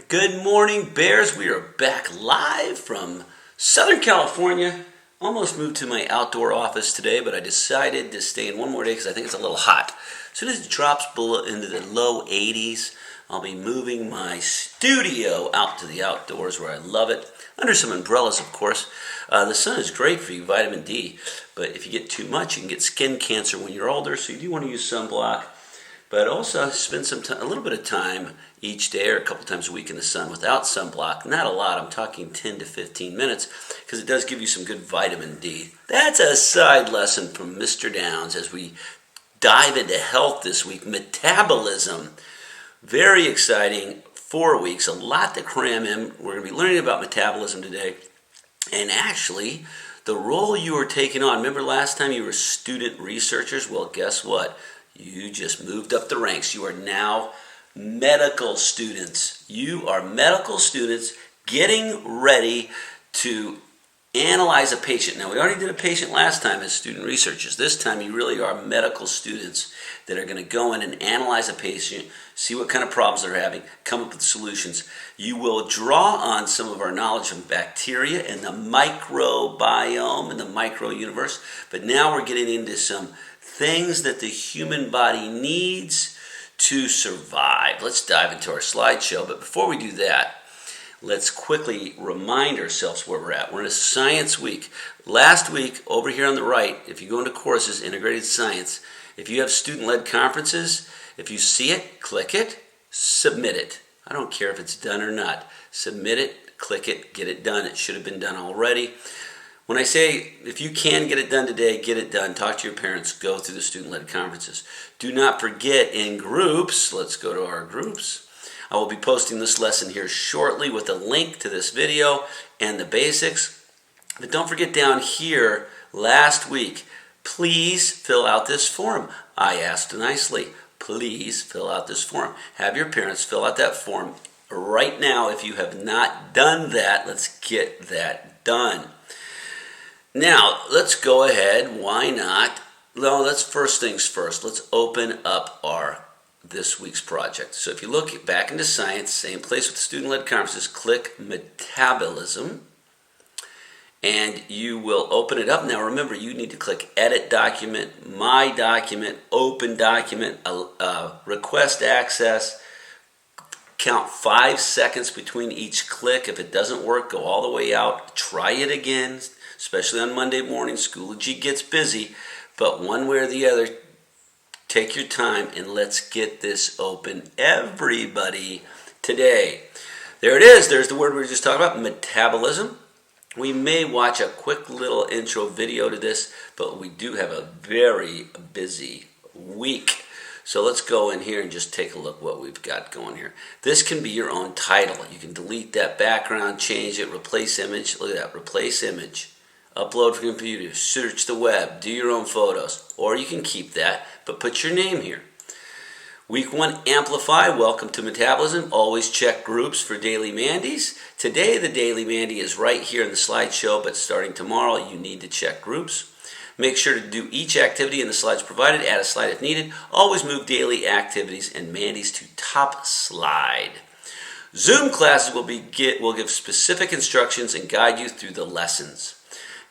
Good morning, Bears. We are back live from Southern California. Almost moved to my outdoor office today, but I decided to stay in one more day because I think it's a little hot. As soon as it drops below into the low 80s, I'll be moving my studio out to the outdoors where I love it. Under some umbrellas, of course. The sun is great for you, vitamin D, but if you get too much, you can get skin cancer when you're older, so you do want to use sunblock. But also spend a little bit of time each day or a couple times a week in the sun without sunblock. Not a lot, I'm talking 10 to 15 minutes, because it does give you some good vitamin D. That's a side lesson from Mr. Downs as we dive into health this week. Metabolism, very exciting 4 weeks, a lot to cram in. We're going to be learning about metabolism today. And actually, the role you are taking on, remember last time you were student researchers? Well, guess what? You just moved up the ranks. You are now medical students. You are medical students getting ready to analyze a patient. Now, we already did a patient last time as student researchers. This time, you really are medical students that are going to go in and analyze a patient, see what kind of problems they're having, come up with solutions. You will draw on some of our knowledge of bacteria and the microbiome and the micro-universe, but now we're getting into some things that the human body needs to survive. Let's dive into our slideshow, but before we do that, let's quickly remind ourselves where we're at. We're in a science week. Last week, over here on the right, if you go into courses, integrated science, if you have student-led conferences, if you see it, click it, submit it. I don't care if it's done or not. Submit it, click it, get it done. It should have been done already. When I say if you can get it done today, get it done. Talk to your parents. Go through the student-led conferences. Do not forget in groups. Let's go to our groups. I will be posting this lesson here shortly with a link to this video and the basics. But don't forget down here, last week, please fill out this form. I asked nicely, please fill out this form. Have your parents fill out that form right now. If you have not done that, let's get that done. Now, let's go ahead. Why not? No, let's first things first. Let's open up our this week's project. So if you look back into science, same place with student-led conferences, click Metabolism, and you will open it up. Now remember, you need to click Edit Document, My Document, Open Document, Request Access. Count 5 seconds between each click. If it doesn't work, go all the way out. Try it again, especially on Monday morning. Schoology gets busy, but one way or the other, take your time and let's get this open, everybody, today. There it is. There's the word we were just talking about, metabolism. We may watch a quick little intro video to this, but we do have a very busy week. So let's go in here and just take a look what we've got going here. This can be your own title. You can delete that background, change it, replace image. Look at that, replace image. Upload from computer, search the web, do your own photos. Or you can keep that, but put your name here. Week 1, Amplify, welcome to Metabolism. Always check groups for Daily Mandies. Today the Daily Mandy is right here in the slideshow, but starting tomorrow you need to check groups. Make sure to do each activity in the slides provided, add a slide if needed. Always move daily activities and Mandies to top slide. Zoom classes will give specific instructions and guide you through the lessons.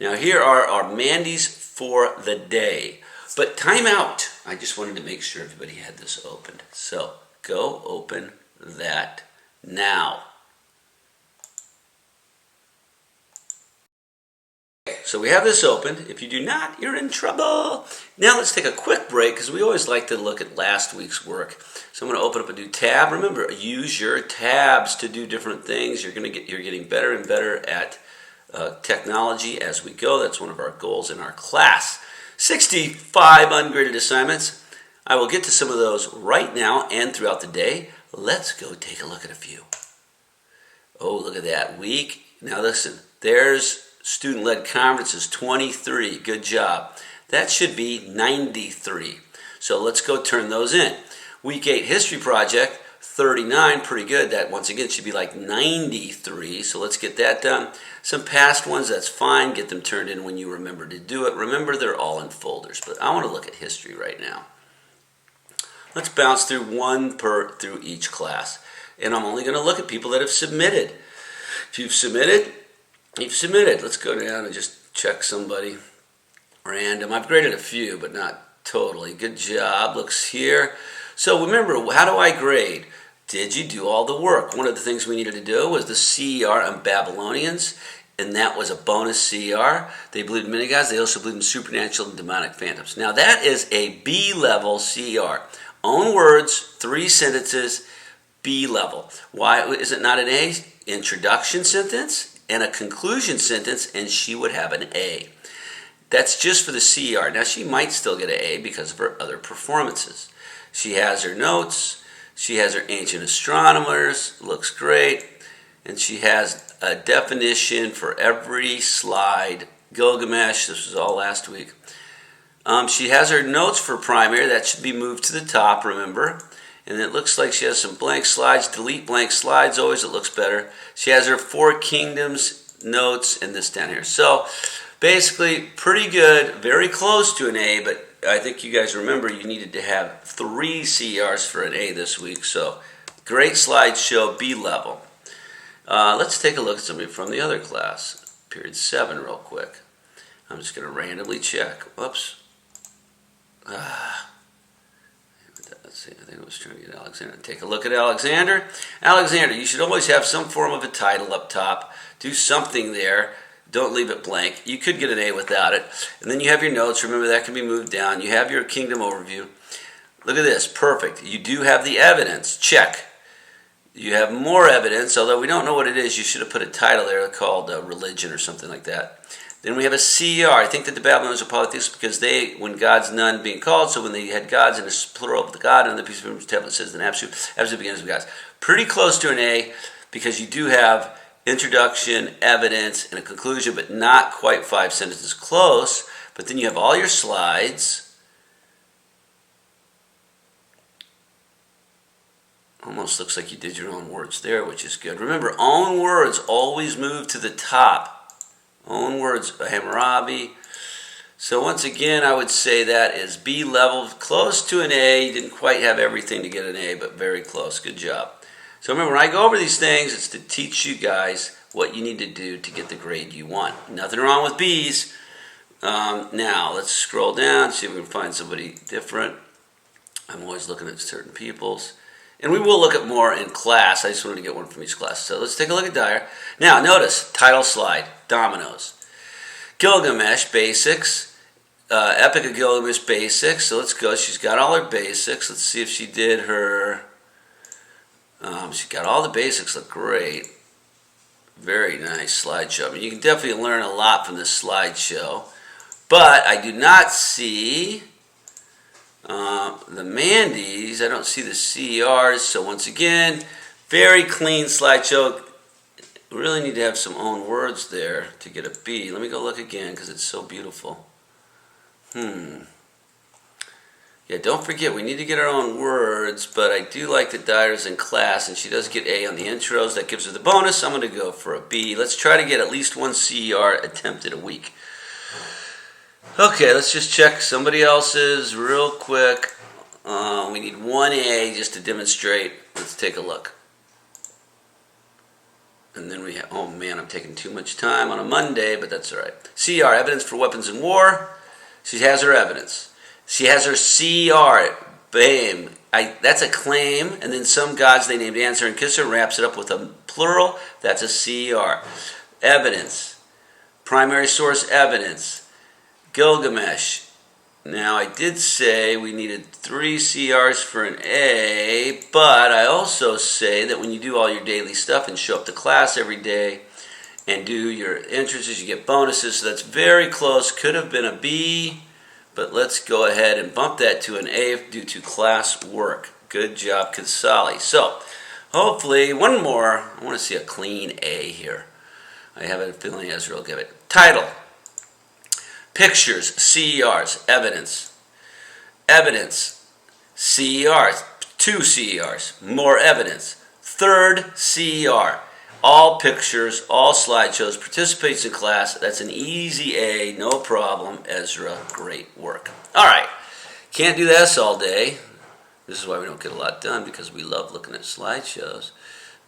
Now here are our Mandies for the day. But time out. I just wanted to make sure everybody had this opened. So go open that now. So we have this open. If you do not, you're in trouble. Now let's take a quick break because we always like to look at last week's work. So I'm going to open up a new tab. Remember, use your tabs to do different things. You're getting better and better at technology as we go. That's one of our goals in our class. 65 ungraded assignments. I will get to some of those right now and throughout the day. Let's go take a look at a few. Oh, look at that week. Now listen, there's student-led conferences, 23. Good job. That should be 93. So let's go turn those in. Week 8 history project, 39. Pretty good. That, once again, should be like 93. So let's get that done. Some past ones, that's fine. Get them turned in when you remember to do it. Remember, they're all in folders. But I want to look at history right now. Let's bounce through one through each class. And I'm only going to look at people that have submitted. If you've submitted, you've submitted. Let's go down and just check somebody random. I've graded a few, but not totally. Good job. Looks here. So remember, how do I grade? Did you do all the work? One of the things we needed to do was the CER on Babylonians, and that was a bonus CER. They believed in many gods. They also believed in supernatural and demonic phantoms. Now that is a B-level CER. Own words, 3 sentences, B-level. Why is it not an A? Introduction sentence and a conclusion sentence, and she would have an A. That's just for the CER. Now she might still get an A because of her other performances. She has her notes. She has her ancient astronomers. Looks great. And she has a definition for every slide. Gilgamesh, this was all last week. She has her notes for primary. That should be moved to the top, remember. And it looks like she has some blank slides. Delete blank slides always. It looks better. She has her 4 kingdoms notes and this down here. So basically pretty good. Very close to an A, but I think you guys remember you needed to have 3 CERs for an A this week. So great slideshow, B level. Let's take a look at somebody from the other class, period 7, real quick. I'm just going to randomly check. Whoops. Let's see, I think I was trying to get Alexander. Take a look at Alexander. Alexander, you should always have some form of a title up top. Do something there. Don't leave it blank. You could get an A without it. And then you have your notes. Remember, that can be moved down. You have your kingdom overview. Look at this. Perfect. You do have the evidence. Check. You have more evidence, although we don't know what it is. You should have put a title there called religion or something like that. Then we have a CER. I think that the Babylonians are polytheists because they, when God's none being called, so when they had gods and a plural of the God, and the piece of tablet says an absolute begins with gods. Pretty close to an A because you do have introduction, evidence, and a conclusion, but not quite 5 sentences close. But then you have all your slides. Almost looks like you did your own words there, which is good. Remember, own words always move to the top. Own words, Hammurabi. So once again, I would say that is B level, close to an A. You didn't quite have everything to get an A, but very close. Good job. So remember, when I go over these things, it's to teach you guys what you need to do to get the grade you want. Nothing wrong with B's. Now, let's scroll down, see if we can find somebody different. I'm always looking at certain people's. And we will look at more in class. I just wanted to get one from each class. So let's take a look at Dyer. Now, notice, title slide, dominoes. Gilgamesh, basics. Epic of Gilgamesh, basics. So let's go. She's got all her basics. Let's see if she did her... she's got all the basics. Look great. Very nice slideshow. I mean, you can definitely learn a lot from this slideshow. But I do not see... the Mandy's, I don't see the CERs, so once again, very clean slideshow. We really need to have some own words there to get a B. Let me go look again because it's so beautiful. Yeah, don't forget, we need to get our own words, but I do like that Dyer's in class, and she does get A on the intros. That gives her the bonus. I'm going to go for a B. Let's try to get at least 1 CER attempted a week. Okay, let's just check somebody else's real quick. We need 1A just to demonstrate. Let's take a look. And then we have, oh man, I'm taking too much time on a Monday, but that's all right. CR, evidence for weapons in war. She has her evidence. She has her CR, bam. That's a claim, and then some gods they named Answer and Kisser, wraps it up with a plural. That's a CR. Evidence. Primary source evidence. Gilgamesh. Now, I did say we needed 3 CRs for an A, but I also say that when you do all your daily stuff and show up to class every day and do your entrances, you get bonuses. So that's very close. Could have been a B, but let's go ahead and bump that to an A due to class work. Good job, Kansali. So, hopefully, one more. I want to see a clean A here. I have a feeling Ezra will give it. Title. Pictures, CERs, evidence. Evidence, CERs, 2 CERs, more evidence. 3rd CER, all pictures, all slideshows, participates in class. That's an easy A, no problem. Ezra, great work. All right, can't do this all day. This is why we don't get a lot done, because we love looking at slideshows.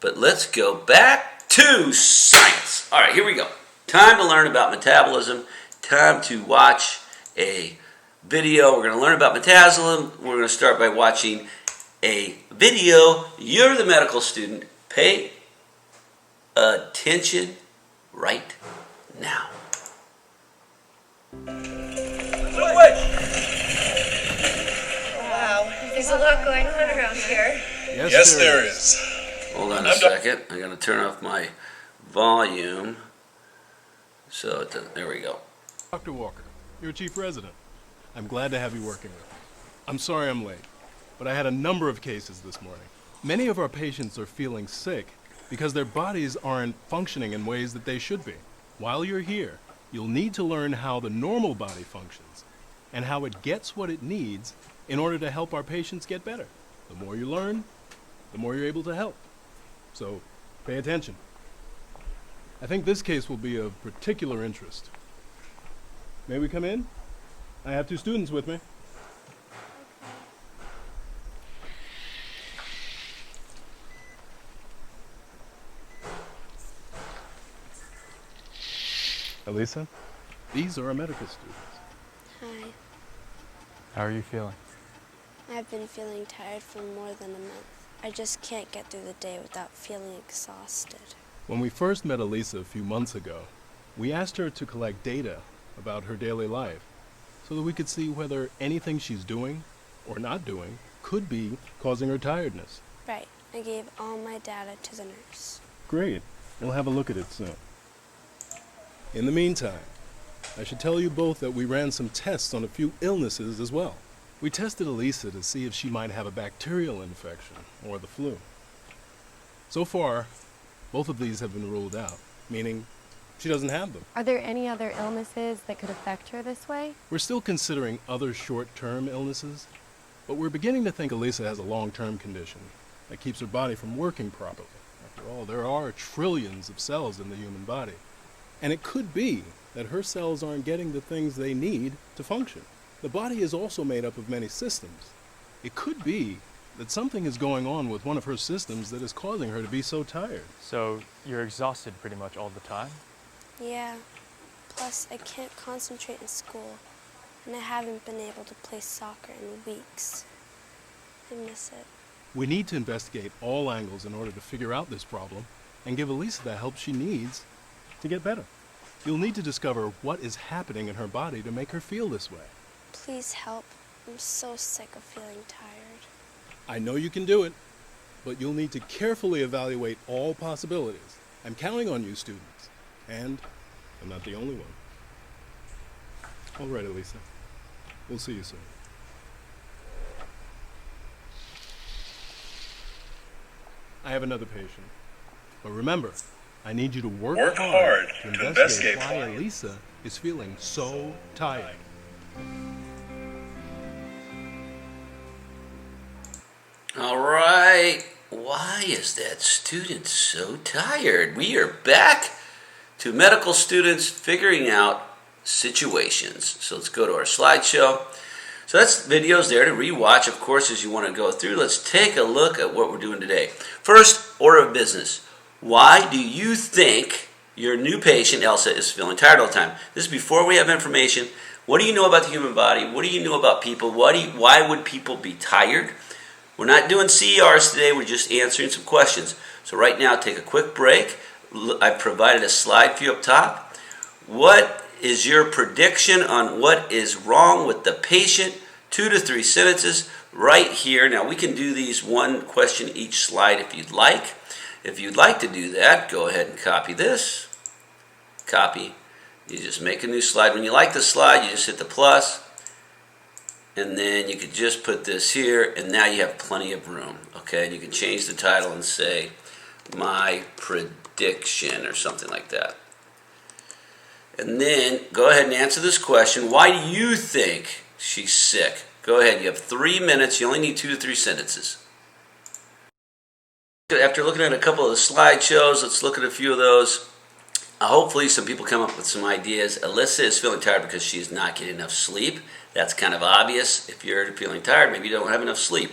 But let's go back to science. All right, here we go. Time to learn about metabolism. Time to watch a video. We're going to learn about metabolism. We're going to start by watching a video. You're the medical student. Pay attention right now. Wow, there's a lot going on around here. Yes, there is. Hold on a second. I'm going to turn off my volume. So, there we go. Dr. Walker, you're chief resident. I'm glad to have you working with me. I'm sorry I'm late, but I had a number of cases this morning. Many of our patients are feeling sick because their bodies aren't functioning in ways that they should be. While you're here, you'll need to learn how the normal body functions and how it gets what it needs in order to help our patients get better. The more you learn, the more you're able to help. So, pay attention. I think this case will be of particular interest. May we come in? I have 2 students with me. Elisa, these are our medical students. Hi. How are you feeling? I've been feeling tired for more than a month. I just can't get through the day without feeling exhausted. When we first met Elisa a few months ago, we asked her to collect data about her daily life so that we could see whether anything she's doing or not doing could be causing her tiredness. Right. I gave all my data to the nurse. Great. We'll have a look at it soon. In the meantime, I should tell you both that we ran some tests on a few illnesses as well. We tested Elisa to see if she might have a bacterial infection or the flu. So far, both of these have been ruled out, meaning she doesn't have them. Are there any other illnesses that could affect her this way? We're still considering other short-term illnesses, but we're beginning to think Elisa has a long-term condition that keeps her body from working properly. After all, there are trillions of cells in the human body, and it could be that her cells aren't getting the things they need to function. The body is also made up of many systems. It could be that something is going on with one of her systems that is causing her to be so tired. So you're exhausted pretty much all the time? Yeah. Plus, I can't concentrate in school, and I haven't been able to play soccer in weeks. I miss it. We need to investigate all angles in order to figure out this problem and give Elisa the help she needs to get better. You'll need to discover what is happening in her body to make her feel this way. Please help. I'm so sick of feeling tired. I know you can do it, but you'll need to carefully evaluate all possibilities. I'm counting on you, students, and I'm not the only one. All right, Elisa. We'll see you soon. I have another patient. But remember, I need you to work hard to investigate why Elisa is feeling so tired. All right. Why is that student so tired? We are back to medical students figuring out situations. So let's go to our slideshow. So that's videos there to rewatch, of course, as you want to go through. Let's take a look at what we're doing today. First, order of business. Why do you think your new patient, Elsa, is feeling tired all the time? This is before we have information. What do you know about the human body? What do you know about people? Why would people be tired? We're not doing CERs today. We're just answering some questions. So right now, take a quick break. I've provided a slide for you up top. What is your prediction on what is wrong with the patient? 2 to 3 sentences right here. Now, we can do these one question each slide if you'd like. If you'd like to do that, go ahead and copy this. Copy. You just make a new slide. When you like the slide, you just hit the plus. And then you could just put this here, and now you have plenty of room. Okay, and you can change the title and say, my prediction, or something like that. And then go ahead and answer this question. Why do you think she's sick? Go ahead. You have 3 minutes. You only need 2 to 3 sentences. After looking at a couple of the slideshows, let's look at a few of those. Hopefully some people come up with some ideas. Alyssa is feeling tired because she's not getting enough sleep. That's kind of obvious. If you're feeling tired, maybe you don't have enough sleep.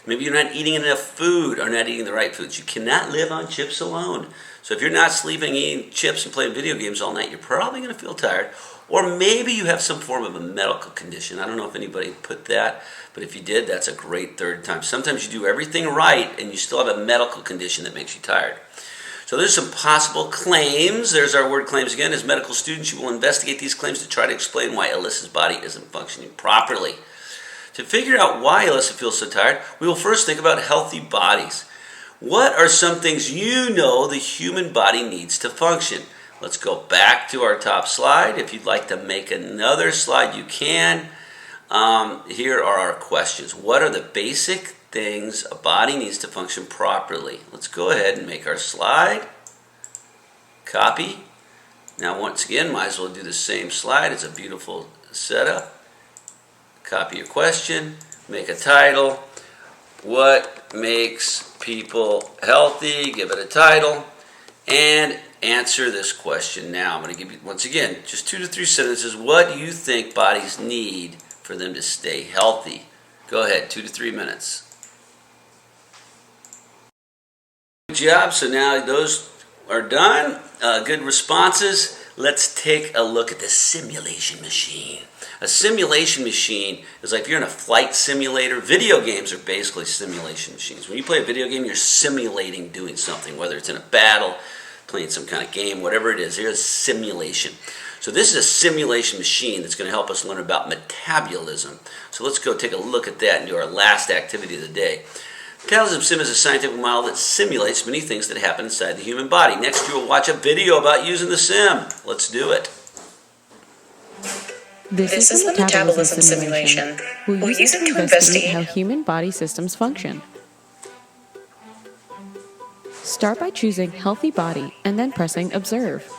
Maybe you're not eating enough food or not eating the right foods. You cannot live on chips alone. So if you're not sleeping, eating chips, and playing video games all night, you're probably going to feel tired. Or maybe you have some form of a medical condition. I don't know if anybody put that, but if you did, that's a great third time. Sometimes you do everything right and you still have a medical condition that makes you tired. So there's some possible claims. There's our word claims again. As medical students, you will investigate these claims to try to explain why Alyssa's body isn't functioning properly. To figure out why Alyssa feels so tired, we will first think about healthy bodies. What are some things you know the human body needs to function? Let's go back to our top slide. If you'd like to make another slide, you can. Here are our questions. What are the basic things a body needs to function properly? Let's go ahead and make our slide. Copy. Now once again, might as well do the same slide. It's a beautiful setup. Copy your question, make a title. What makes people healthy? Give it a title. And answer this question now. I'm going to give you, once again, just 2 to 3 sentences. What do you think bodies need for them to stay healthy? Go ahead, 2 to 3 minutes. Good job. So now those are done. Good responses. Let's take a look at the simulation machine. A simulation machine is like if you're in a flight simulator. Video games are basically simulation machines. When you play a video game, you're simulating doing something, whether it's in a battle, playing some kind of game, whatever it is. Here's simulation. So this is a simulation machine that's going to help us learn about metabolism. So let's go take a look at that and do our last activity of the day. Metabolism sim is a scientific model that simulates many things that happen inside the human body. Next, you will watch a video about using the sim. Let's do it. This is the metabolism simulation. We'll use it to investigate how human body systems function. Start by choosing Healthy Body and then pressing Observe.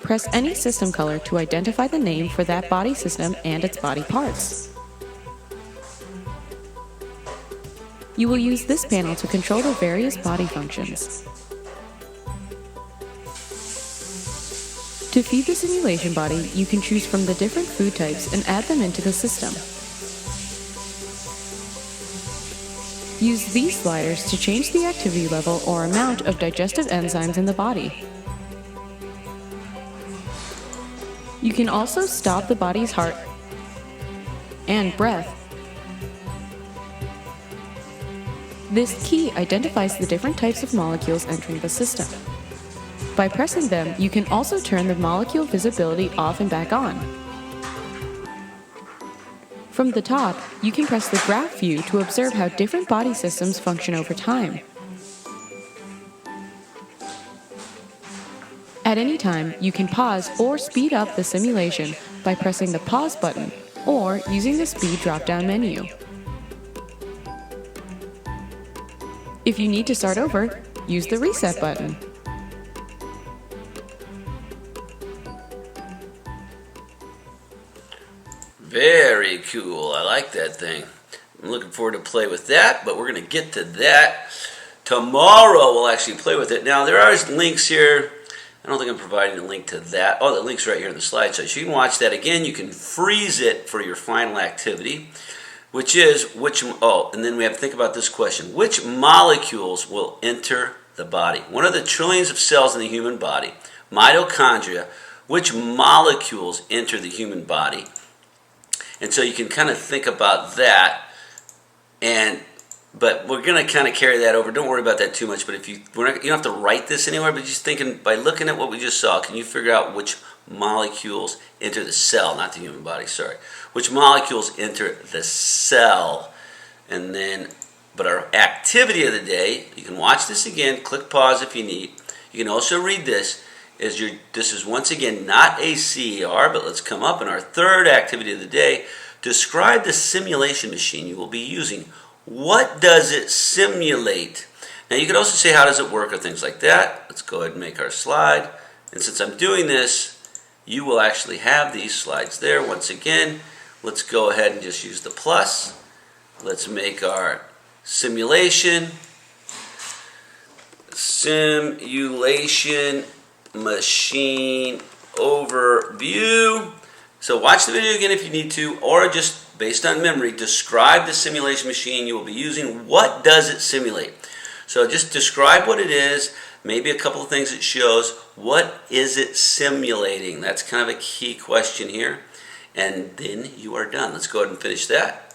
Press any system color to identify the name for that body system and its body parts. You will use this panel to control the various body functions. To feed the simulation body, you can choose from the different food types and add them into the system. Use these sliders to change the activity level or amount of digestive enzymes in the body. You can also stop the body's heart and breath. This key identifies the different types of molecules entering the system. By pressing them, you can also turn the molecule visibility off and back on. From the top, you can press the graph view to observe how different body systems function over time. At any time, you can pause or speed up the simulation by pressing the pause button or using the speed drop-down menu. If you need to start over, use the reset button. Very cool. I like that thing. I'm looking forward to play with that, but we're going to get to that tomorrow. We'll actually play with it. Now, there are links here. I don't think I'm providing a link to that. Oh, the link's right here in the slide. So you can watch that again. You can freeze it for your final activity, which is and then we have to think about this question. Which molecules will enter the body? One of the trillions of cells in the human body, mitochondria, which molecules enter the human body? And so you can kind of think about that, but we're going to kind of carry that over. Don't worry about that too much. But you don't have to write this anywhere. But just thinking by looking at what we just saw, can you figure out which molecules enter the cell, not the human body? Sorry, which molecules enter the cell? And then, but our activity of the day, you can watch this again. Click pause if you need. You can also read this. This is once again not a CER, but let's come up in our third activity of the day. Describe the simulation machine you will be using. What does it simulate? Now you could also say how does it work or things like that. Let's go ahead and make our slide. And since I'm doing this, you will actually have these slides there. Once again, let's go ahead and just use the plus. Let's make our simulation machine overview. So watch the video again if you need to, or just based on memory, describe the simulation machine you will be using. What does it simulate? So just describe what it is, maybe a couple of things it shows. What is it simulating? That's kind of a key question here. And then you are done. Let's go ahead and finish that.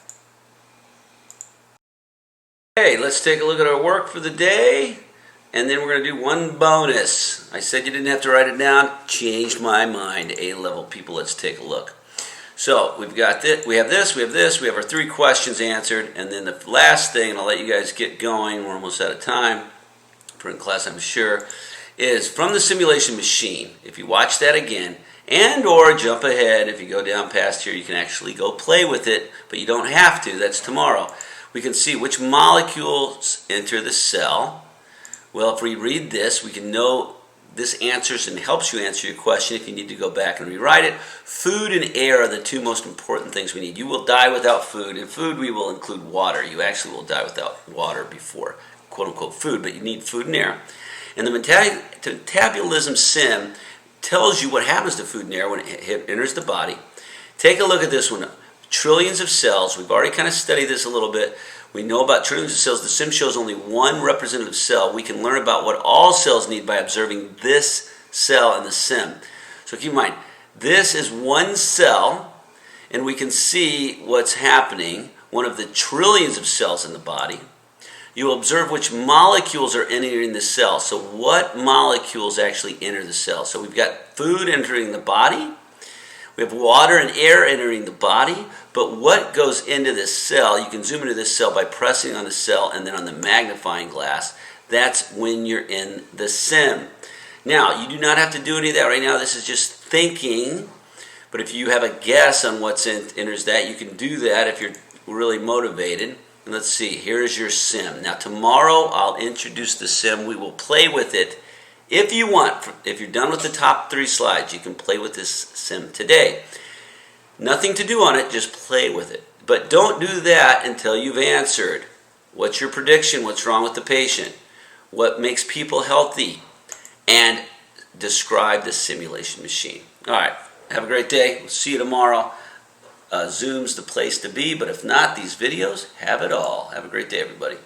Okay, let's take a look at our work for the day. And then we're going to do one bonus. I said you didn't have to write it down. Changed my mind. A-level people, let's take a look. So we've got this, we have this, we have our 3 questions answered, and then the last thing, and I'll let you guys get going, we're almost out of time for in class I'm sure, is from the simulation machine. If you watch that again, and or jump ahead, if you go down past here, you can actually go play with it, but you don't have to, that's tomorrow. We can see which molecules enter the cell. Well, if we read this, we can know this answers and helps you answer your question if you need to go back and rewrite it. Food and air are the 2 most important things we need. You will die without food. In food, we will include water. You actually will die without water before quote-unquote food, but you need food and air. And the metabolism sim tells you what happens to food and air when it enters the body. Take a look at this one. Trillions of cells. We've already kind of studied this a little bit. We know about trillions of cells. The sim shows only one representative cell. We can learn about what all cells need by observing this cell in the sim. So keep in mind, this is one cell, and we can see what's happening, one of the trillions of cells in the body. You will observe which molecules are entering the cell. So what molecules actually enter the cell? So we've got food entering the body. We have water and air entering the body, but what goes into this cell, you can zoom into this cell by pressing on the cell and then on the magnifying glass. That's when you're in the sim. Now, you do not have to do any of that right now. This is just thinking, but if you have a guess on what enters that, you can do that if you're really motivated. And let's see, here is your sim. Now, tomorrow I'll introduce the sim. We will play with it. If you want, if you're done with the top 3 slides, you can play with this sim today. Nothing to do on it, just play with it. But don't do that until you've answered. What's your prediction? What's wrong with the patient? What makes people healthy? And describe the simulation machine. All right, have a great day. We'll see you tomorrow. Zoom's the place to be, but if not, these videos have it all. Have a great day, everybody.